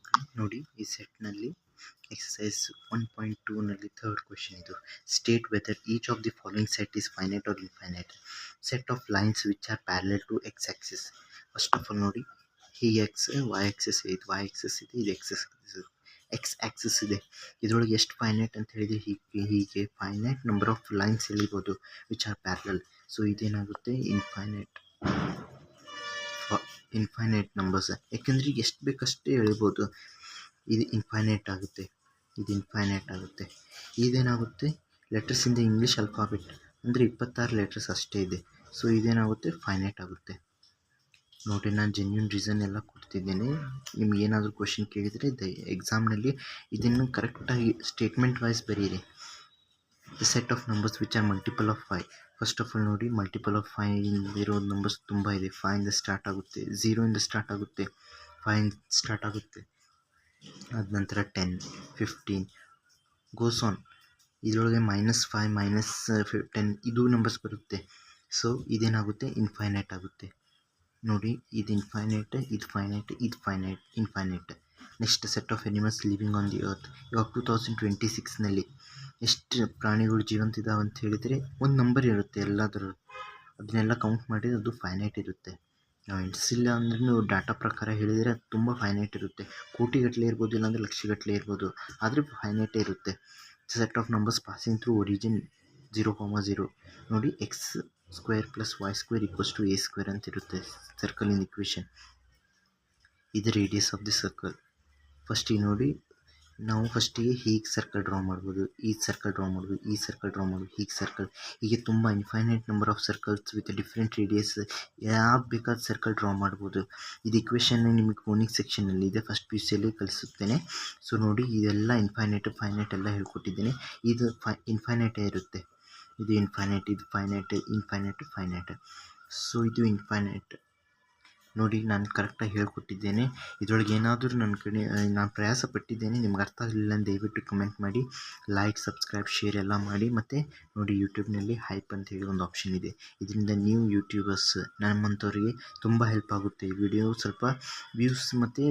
ಮಕ್ಕಳು ನೋಡಿ, ಈ ಸೆಟ್ನಲ್ಲಿ ಎಕ್ಸಸೈಸ್ 1.2ನಲ್ಲಿ ಥರ್ಡ್ ಕ್ವೆಶ್ಚನ್ ಇದು. State whether each of the following set is finite or infinite. Set of lines which are parallel to X axis. First of all ನೋಡಿ, ಈ X Y axis ಇದೆ, Y axis ಇದೆ, ಇದು X Axis ಇದೆ. ಇದರೊಳಗೆ ಎಷ್ಟು finite ಅಂತ ಹೇಳಿದ್ರೆ ಹೀಗೆ ಫೈನೈಟ್ ನಂಬರ್ ಆಫ್ ಲೈನ್ಸ್ ಎಳಿಬೋದು ವಿಚ್ ಆರ್ ಪ್ಯಾರಲಲ್. ಸೊ ಇದೇನಾಗುತ್ತೆ ಇನ್ಫೈನೈಟ್ ನಂಬರ್ಸ್, ಯಾಕೆಂದರೆ ಎಷ್ಟು ಬೇಕಷ್ಟೇ ಎಳಿಬೋದು. ಇದು ಇನ್ಫೈನೈಟ್ ಆಗುತ್ತೆ, ಇದೇನಾಗುತ್ತೆ letters in the English alphabet ಅಂದರೆ 26 ಲೆಟರ್ಸ್ ಅಷ್ಟೇ ಇದೆ. ಸೊ ಇದೇನಾಗುತ್ತೆ ಫೈನೈಟ್ ಆಗುತ್ತೆ. ನೋಡಿ, ನಾನು ಜೆನ್ಯೂನ್ ರೀಸನ್ ಎಲ್ಲ ಕೊಡ್ತಿದ್ದೇನೆ. ನಿಮ್ಗೆ ಏನಾದರೂ ಕ್ವಶನ್ ಕೇಳಿದರೆ ಎಕ್ಸಾಮ್ನಲ್ಲಿ ಇದನ್ನು ಕರೆಕ್ಟಾಗಿ ಸ್ಟೇಟ್ಮೆಂಟ್ ವೈಸ್ ಬರೀರಿ. The set of numbers which are multiple of 5. First of all ನೋಡಿ, ಮಲ್ಟಿಪಲ್ ಆಫ್ 5 ಇರೋ ನಂಬರ್ಸ್ ತುಂಬ ಇದೆ. 5 ಇಂದ ಸ್ಟಾರ್ಟ್ ಆಗುತ್ತೆ, 0 ಇಂದ ಸ್ಟಾರ್ಟ್ ಆಗುತ್ತೆ, 5 ಇಂದ ಸ್ಟಾರ್ಟ್ ಆಗುತ್ತೆ, ಅದ ನಂತರ 10, 15 ಗೋಸ್ ಆನ್. ಇದರೊಳಗೆ -5, -10 ಇದು ನಂಬರ್ಸ್ ಬರುತ್ತೆ. ಸೊ ಇದೇನಾಗುತ್ತೆ ಇನ್ಫೈನೈಟ್ ಆಗುತ್ತೆ. ನೋಡಿ, ಇದು ಇನ್ಫೈನೈಟ್, ಇದು finite, infinite. Next set of animals living on the earth. ಇವಾಗ 2026ನಲ್ಲಿ ಎಷ್ಟು ಪ್ರಾಣಿಗಳು ಜೀವಂತ ಇದಾವೆ ಅಂತ ಹೇಳಿದರೆ ಒಂದು ನಂಬರ್ ಇರುತ್ತೆ ಎಲ್ಲದರಲ್ಲೂ. ಅದನ್ನೆಲ್ಲ ಕೌಂಟ್ ಮಾಡಿದರೆ ಅದು ಫೈನೈಟ್ ಇರುತ್ತೆ. ನಾವು ಎಣಿಸಿಲ್ಲ ಅಂದ್ರೂ ಡಾಟಾ ಪ್ರಕಾರ ಹೇಳಿದರೆ ಅದು ತುಂಬ ಫೈನೈಟ್ ಇರುತ್ತೆ. ಕೋಟಿಗಟ್ಟಲೆ ಇರ್ಬೋದು, ಇಲ್ಲಾಂದರೆ ಲಕ್ಷಗಟ್ಟಲೆ ಇರ್ಬೋದು, ಆದರೆ ಫೈನೈಟೇ ಇರುತ್ತೆ. Set of numbers passing through origin 0,0. ನೋಡಿ, x² + y² = a² ಅಂತ ಇರುತ್ತೆ ಸರ್ಕಲ್ ಇನ್ ಇಕ್ವೇಷನ್. ಇದು ರೇಡಿಯಸ್ ಆಫ್ ದಿ ಸರ್ಕಲ್. ಫಸ್ಟಿಗೆ ನೋಡಿ, ನಾವು ಫಸ್ಟಿಗೆ ಹೀಗೆ ಸರ್ಕಲ್ ಡ್ರಾ ಮಾಡ್ಬೋದು, ಈ ಸರ್ಕಲ್ ಡ್ರಾ ಮಾಡ್ಬೋದು, ಈ ಸರ್ಕಲ್ ಡ್ರಾ ಮಾಡ್ಬೋದು, ಹೀಗೆ ಸರ್ಕಲ್. ಹೀಗೆ ತುಂಬ infinite number of circles with different radius ಯಾವ್ದು ಬೇಕಾದ ಸರ್ಕಲ್ ಡ್ರಾ ಮಾಡ್ಬೋದು. ಇದು ಇಕ್ವೇಷನ್ ನಿಮಗೆ ಕೋನಿಕ್ ಸೆಕ್ಷನಲ್ಲಿ ಇದೆ, ಫಸ್ಟ್ PUCಯಲ್ಲಿ ಕಲಿಸುತ್ತೇನೆ. ಸೊ ನೋಡಿ, ಇದೆಲ್ಲ ಫೈನೈಟ್ ಎಲ್ಲ ಹೇಳ್ಕೊಟ್ಟಿದ್ದೇನೆ. ಇದು ಇನ್ಫೈನೈಟೇ ಇರುತ್ತೆ. ಇದು ಇನ್ಫೈನೈಟ್, ಇದು ಫೈನೈಟ್. ಸೊ ಇದು ಇನ್ಫೈನೈಟ್. ನೋಡಿ, ನಾನು ಕರೆಕ್ಟಾಗಿ ಹೇಳ್ಕೊಟ್ಟಿದ್ದೇನೆ. ಇದರೊಳಗೆ ಏನಾದರೂ ನಾನು ಪ್ರಯಾಸ ಪಟ್ಟಿದ್ದೇನೆ, ನಿಮ್ಗೆ ಅರ್ಥ ಆಗಲಿಲ್ಲ ಅಂತ ದಯವಿಟ್ಟು ಕಮೆಂಟ್ ಮಾಡಿ, ಲೈಕ್, ಸಬ್ಸ್ಕ್ರೈಬ್, ಶೇರ್ ಎಲ್ಲ ಮಾಡಿ. ಮತ್ತು ನೋಡಿ, ಯೂಟ್ಯೂಬ್ನಲ್ಲಿ ಹೈಪ್ ಅಂತ ಹೇಳಿ ಒಂದು ಆಪ್ಷನ್ ಇದೆ. ಇದರಿಂದ ನ್ಯೂ ಯೂಟ್ಯೂಬರ್ಸ್ ನಮ್ಮಂಥವ್ರಿಗೆ ತುಂಬ ಹೆಲ್ಪ್ ಆಗುತ್ತೆ. ಈ ವಿಡಿಯೋ ಸ್ವಲ್ಪ ವ್ಯೂಸ್ ಮತ್ತು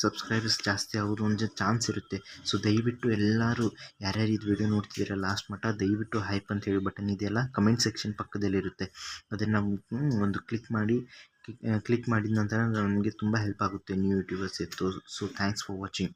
ಸಬ್ಸ್ಕ್ರೈಬರ್ಸ್ ಜಾಸ್ತಿ ಆಗೋದು ಒಂದು ಚಾನ್ಸ್ ಇರುತ್ತೆ. ಸೊ ದಯವಿಟ್ಟು ಎಲ್ಲರೂ ಯಾರ್ಯಾರು ಇದು ವಿಡಿಯೋ ನೋಡ್ತಿದ್ದೀರ ಲಾಸ್ಟ್ ಮಟ್ಟ, ದಯವಿಟ್ಟು ಹೈಪ್ ಅಂತ ಹೇಳಿ ಬಟನ್ ಇದೆಯಲ್ಲ, ಕಮೆಂಟ್ ಸೆಕ್ಷನ್ ಪಕ್ಕದಲ್ಲಿರುತ್ತೆ, ಅದನ್ನು ಒಂದು ಕ್ಲಿಕ್ ಮಾಡಿದ ನಂತರ ನನಗೆ ತುಂಬ ಹೆಲ್ಪ್ ಆಗುತ್ತೆ ನ್ಯೂ ಯೂಟ್ಯೂಬರ್ಸ್ ಇತ್ತು. So thanks for watching.